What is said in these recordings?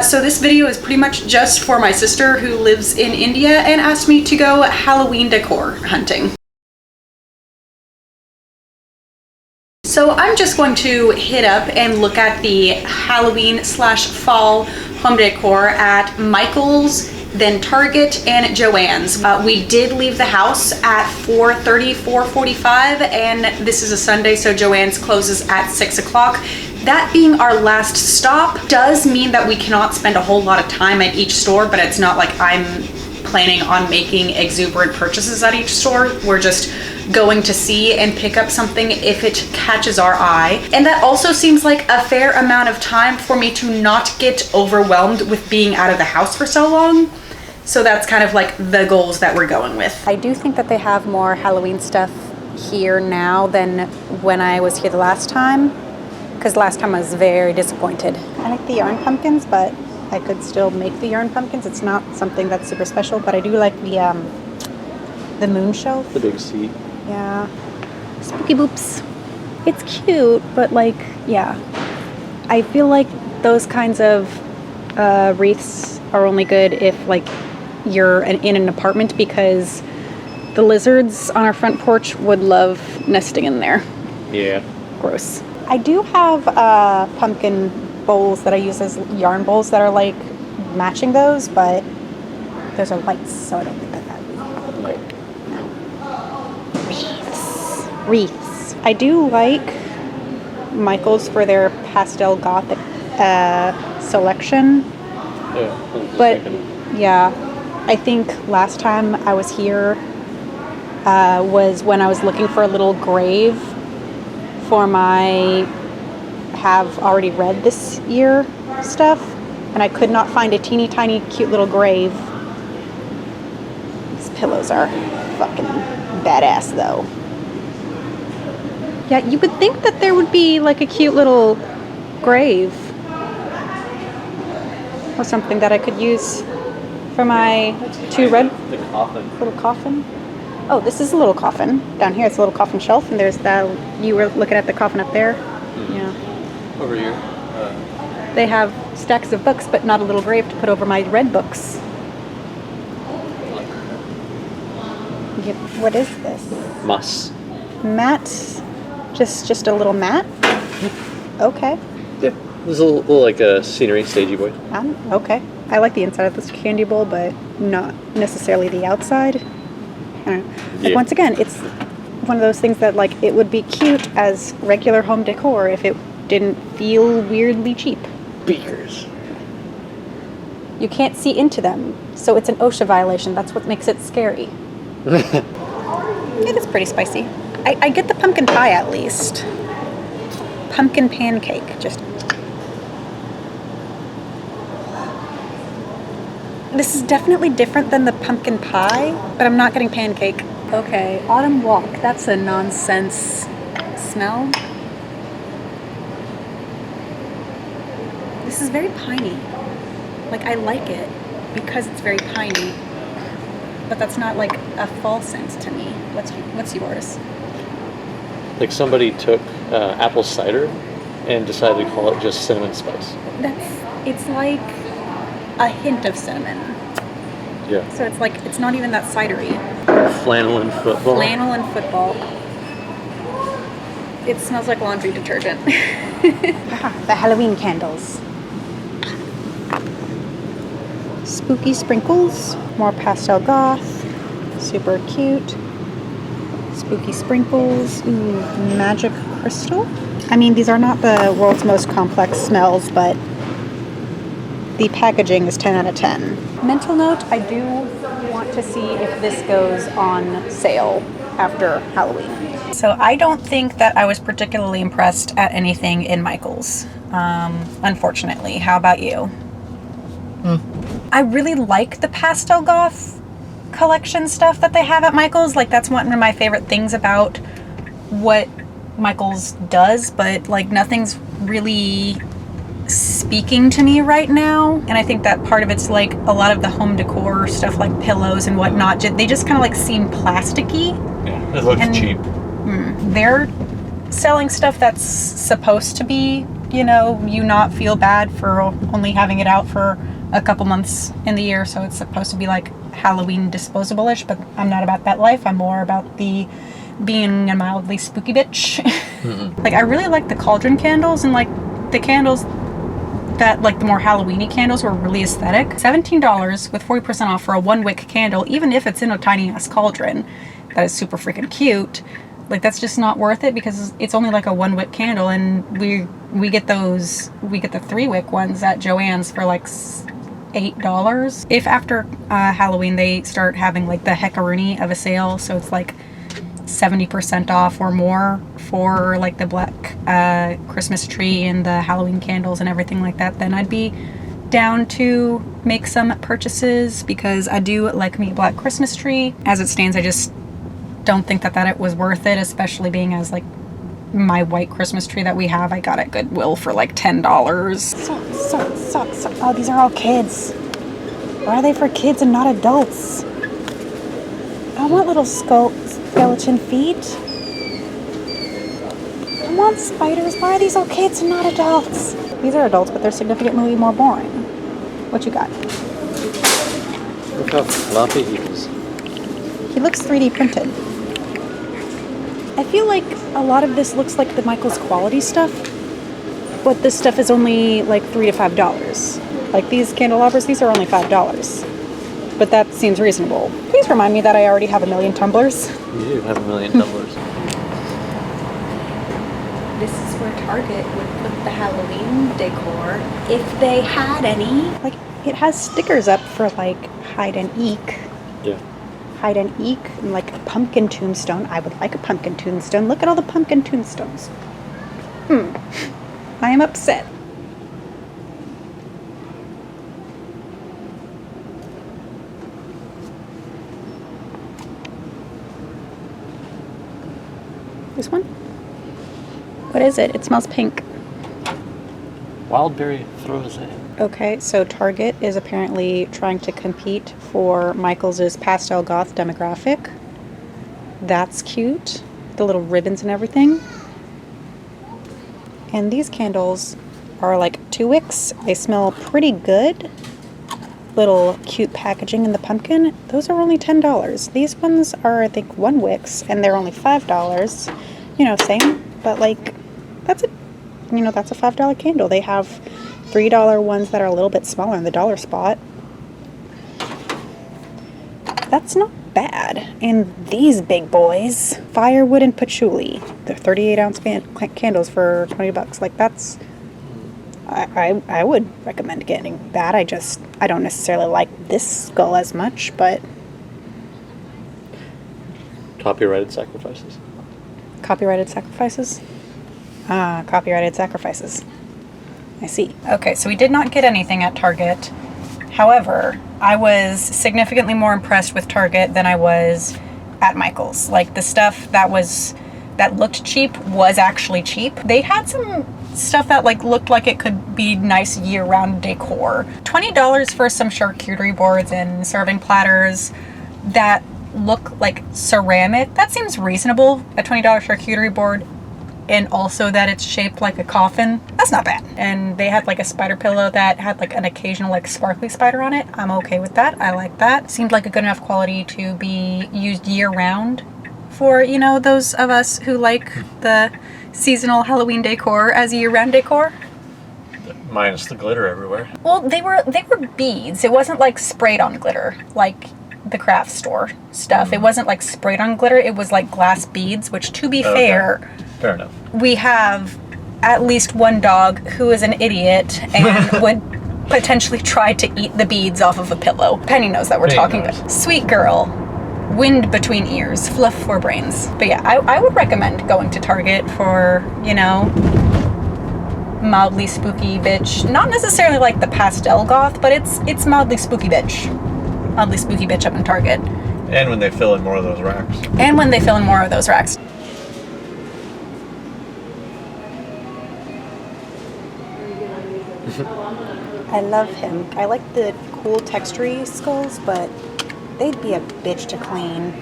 So this video is pretty much just for my sister who lives in India and asked me to go Halloween decor hunting. So I'm just going to hit up and look at the Halloween / fall home decor at Michael's, then Target, and Joann's. We did leave the house at 4:30, 4:45, and this is a Sunday, so Joann's closes at 6 o'clock. That being our last stop does mean that we cannot spend a whole lot of time at each store, but it's not like I'm planning on making exuberant purchases at each store. We're just going to see and pick up something if it catches our eye. And that also seems like a fair amount of time for me to not get overwhelmed with being out of the house for so long. So that's kind of like the goals that we're going with. I do think that they have more Halloween stuff here now than when I was here the last time, because last time I was very disappointed. I like the yarn pumpkins, but I could still make the yarn pumpkins. It's not something that's super special, but I do like the moon shelf. The big seat. Yeah. Spooky boops. It's cute, but like, yeah. I feel like those kinds of wreaths are only good if like you're in an apartment, because the lizards on our front porch would love nesting in there. Yeah. Gross. I do have pumpkin bowls that I use as yarn bowls that are like matching those, but those are lights, so I don't think that would be right. No. Wreaths. I do like Michael's for their pastel gothic selection. Yeah. But yeah, I think last time I was here was when I was looking for a little grave for my have already read this year stuff, and I could not find a teeny tiny cute little grave. These pillows are fucking badass though. Yeah, you would think that there would be like a cute little grave or something that I could use for my the coffin. Little coffin. Oh, this is a little coffin. Down here it's a little coffin shelf, and there's that, you were looking at the coffin up there. Mm-hmm. Yeah. Over here. They have stacks of books, but not a little grave to put over my red books. Yep. What is this? Moss. Mat? Just a little mat? Okay. Yeah. There's a little like a scenery, stagey boy. Okay. I like the inside of this candy bowl, but not necessarily the outside. I don't know. Like, once again, it's one of those things that like it would be cute as regular home decor if it didn't feel weirdly cheap. Beakers. You can't see into them, so it's an OSHA violation. That's what makes it scary. It is pretty spicy. I get the pumpkin pie at least. Pumpkin pancake, just. This is definitely different than the pumpkin pie, but I'm not getting pancake. Okay, autumn walk. That's a nonsense smell. This is very piney. Like, I like it because it's very piney, but that's not like a fall scent to me. What's yours? Like somebody took apple cider and decided to call it just cinnamon spice. It's like a hint of cinnamon. Yeah. So it's like, it's not even that cidery. Flannel and football. Flannel and football. It smells like laundry detergent. The Halloween candles. Spooky sprinkles. More pastel goth. Super cute. Spooky sprinkles. Ooh, magic crystal. I mean, these are not the world's most complex smells, but the packaging is 10 out of 10. Mental note, I do want to see if this goes on sale after Halloween. So I don't think that I was particularly impressed at anything in Michael's, unfortunately. How about you? I really like the pastel goth collection stuff that they have at Michael's. Like, that's one of my favorite things about what Michael's does, but like nothing's really speaking to me right now. And I think that part of it's like a lot of the home decor stuff, like pillows and whatnot, they just kind of like seem plasticky. Yeah, it looks cheap. They're selling stuff that's supposed to be you know, you not feel bad for only having it out for a couple months in the year. So it's supposed to be like Halloween disposable-ish, but I'm not about that life. I'm more about the being a mildly spooky bitch. Like, I really like the cauldron candles, and like the candles that, like the more Halloween-y candles, were really aesthetic. $17 with 40% off for a 1-wick candle, even if it's in a tiny ass cauldron that is super freaking cute. Like, that's just not worth it because it's only like a 1-wick candle, and we get the 3-wick ones at Joann's for like $8. If after Halloween they start having like the heckaroonie of a sale, so it's like 70% off or more for like the black Christmas tree and the Halloween candles and everything like that, then I'd be down to make some purchases, because I do like me a black Christmas tree. As it stands, I just don't think that it was worth it, especially being as like my white Christmas tree that we have, I got at Goodwill for like $10. So. Oh, these are all kids. Why are they for kids and not adults? I want little skeleton feet. I want spiders. Why are these all kids and not adults? These are adults, but they're significantly more boring. What you got? Look how floppy he is. He looks 3D printed. I feel like a lot of this looks like the Michaels quality stuff, but this stuff is only like $3 to $5. Like these candelabras, these are only $5. But that seems reasonable. Please remind me that I already have a million tumblers. You do have a million tumblers. This is where Target would put the Halloween decor if they had any. Like, it has stickers up for like hide and eek. Yeah. Hide and eek, and like a pumpkin tombstone. I would like a pumpkin tombstone. Look at all the pumpkin tombstones. I am upset. This one? What is it? It smells pink. Wildberry Froze. Okay, so Target is apparently trying to compete for Michaels' pastel goth demographic. That's cute. The little ribbons and everything. And these candles are like 2 wicks. They smell pretty good. Little cute packaging in the pumpkin. Those are only $10. These ones are, I think, 1 wicks, and they're only $5. You know, same, but like, that's a $5 candle. They have $3 ones that are a little bit smaller in the dollar spot. That's not bad. And these big boys, firewood and patchouli. They're 38-ounce candles for $20. Like, that's, I would recommend getting that. I don't necessarily like this skull as much, but Copyrighted sacrifices. Copyrighted sacrifices? Copyrighted sacrifices. I see. Okay, so we did not get anything at Target. However, I was significantly more impressed with Target than I was at Michaels. Like, the stuff that looked cheap was actually cheap. They had some stuff that like looked like it could be nice year-round decor. $20 for some charcuterie boards and serving platters that look like ceramic. That seems reasonable. A $20 charcuterie board, and also that it's shaped like a coffin. That's not bad. And they had like a spider pillow that had like an occasional like sparkly spider on it. I'm okay with that. I like that. Seemed like a good enough quality to be used year-round for, you know, those of us who like the seasonal Halloween decor as year-round decor. Minus the glitter everywhere. Well, they were beads. It wasn't like sprayed on glitter like the craft store stuff. It wasn't like sprayed on glitter. It was like glass beads, which, to be fair enough. We have at least one dog who is an idiot and would potentially try to eat the beads off of a pillow. Penny knows that we're talking about. Sweet girl. Wind between ears, fluff for brains. But yeah, I would recommend going to Target for, you know, mildly spooky bitch. Not necessarily like the pastel goth, but it's mildly spooky bitch. Mildly spooky bitch up in Target. And when they fill in more of those racks. I love him. I like the cool textury skulls, but they'd be a bitch to clean.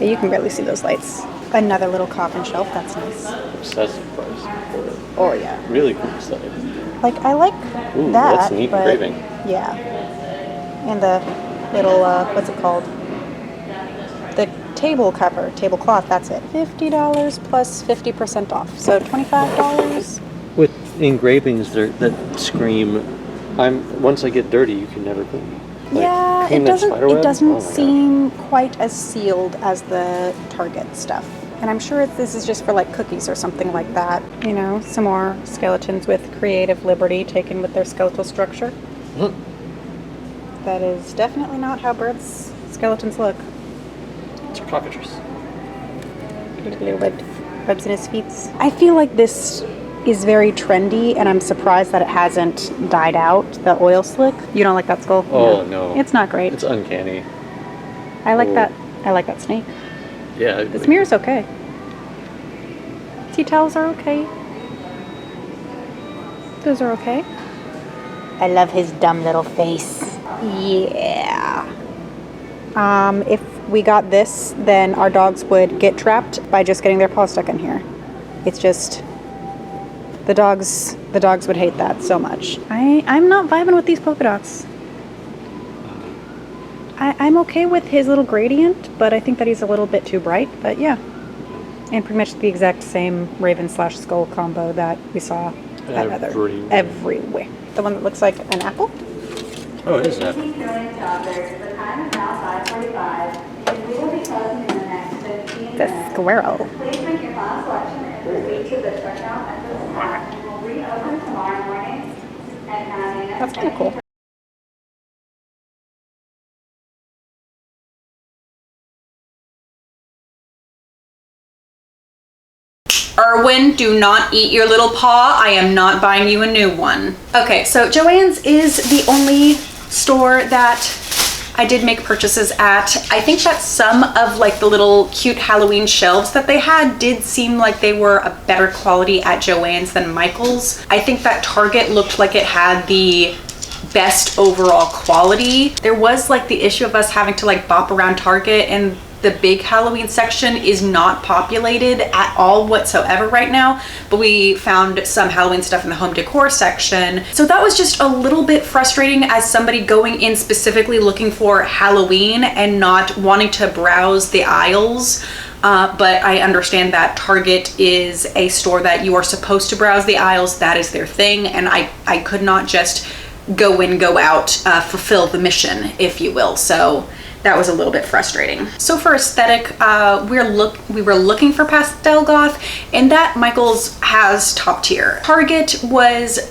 Yeah, you can barely see those lights. Another little coffin shelf. That's nice. Obsessive price for it. Oh yeah. Really cool aesthetic. Like I like Ooh, that. that's neat but engraving. Yeah. And the little what's it called? The table cover, tablecloth. That's it. $50 plus 50% off. So $25. With engravings that scream, once I get dirty, you can never clean. Like, Yeah, clean it that doesn't. spiderweb? It doesn't Oh my God. seem quite as sealed as the Target stuff. And I'm sure this is just for like cookies or something like that. You know, some more skeletons with creative liberty taken with their skeletal structure. That is definitely not how birds' skeletons look. Sarcophagus. Little webs in his feet. I feel like this is very trendy, and I'm surprised that it hasn't died out. The oil slick. You don't like that skull? Oh no. It's not great. It's uncanny. I like Oh. that. I like that snake. Yeah. This mirror's okay. Tea towels are okay. Those are okay. I love his dumb little face. Yeah. If we got this, then our dogs would get trapped by just getting their paw stuck in here. It's just the dogs would hate that so much. I'm not vibing with these polka dots. I'm okay with his little gradient, but I think that he's a little bit too bright, but yeah. And pretty much the exact same raven/skull combo that we saw at everywhere. The one that looks like an apple? Oh, it is that. The time is now 5:45, and we will be closing in the next 15 The minutes. squirrel. Please make your final selection and proceed to the checkout at this time, and we'll reopen tomorrow morning at 9 a.m. That's kind of cool. Erwin, do not eat your little paw. I am not buying you a new one. Okay, so Joann's is the only store that I did make purchases at. I think that some of like the little cute Halloween shelves that they had did seem like they were a better quality at Joann's than Michael's. I think that Target looked like it had the best overall quality. There was like the issue of us having to like bop around Target, and the big Halloween section is not populated at all whatsoever right now, but we found some Halloween stuff in the home decor section. So that was just a little bit frustrating as somebody going in specifically looking for Halloween and not wanting to browse the aisles. But I understand that Target is a store that you are supposed to browse the aisles. That is their thing, and I could not just go in, go out, fulfill the mission, if you will. So that was a little bit frustrating. So for aesthetic, we were looking for pastel goth, and that Michael's has top tier. Target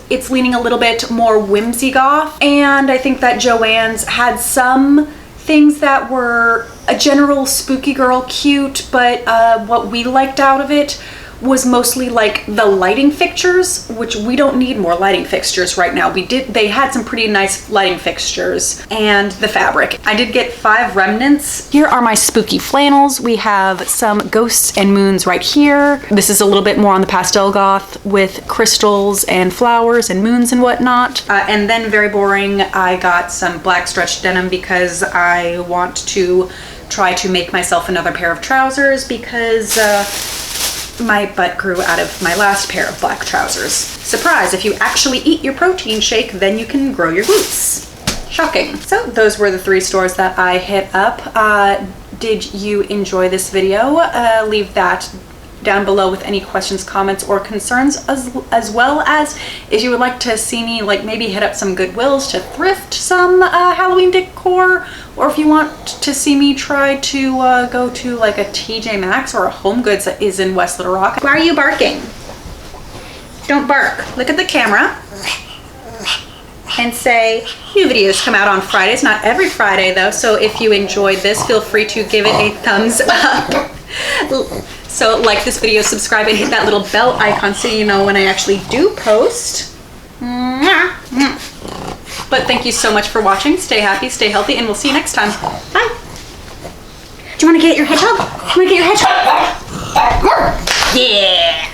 it's leaning a little bit more whimsy goth, and I think that Joann's had some things that were a general spooky girl cute, but what we liked out of it was mostly like the lighting fixtures, which we don't need more lighting fixtures right now. They had some pretty nice lighting fixtures, and the fabric. I did get 5 remnants. Here are my spooky flannels. We have some ghosts and moons right here. This is a little bit more on the pastel goth with crystals and flowers and moons and whatnot. And then very boring, I got some black stretch denim because I want to try to make myself another pair of trousers because my butt grew out of my last pair of black trousers. Surprise, if you actually eat your protein shake, then you can grow your glutes. Shocking. So those were the 3 stores that I hit up. Did you enjoy this video? Leave that down below with any questions, comments, or concerns, as well as if you would like to see me like maybe hit up some Goodwills to thrift some Halloween decor, or if you want to see me try to go to like a TJ Maxx or a Home Goods that is in West Little Rock. Why are you barking? Don't bark. Look at the camera and say, new videos come out on Fridays. Not every Friday though, so if you enjoyed this, feel free to give it a thumbs up. So like this video, subscribe, and hit that little bell icon so you know when I actually do post. But thank you so much for watching. Stay happy, stay healthy, and we'll see you next time. Bye. Do you want to get your hedgehog? Do you want to get your hedgehog? Yeah.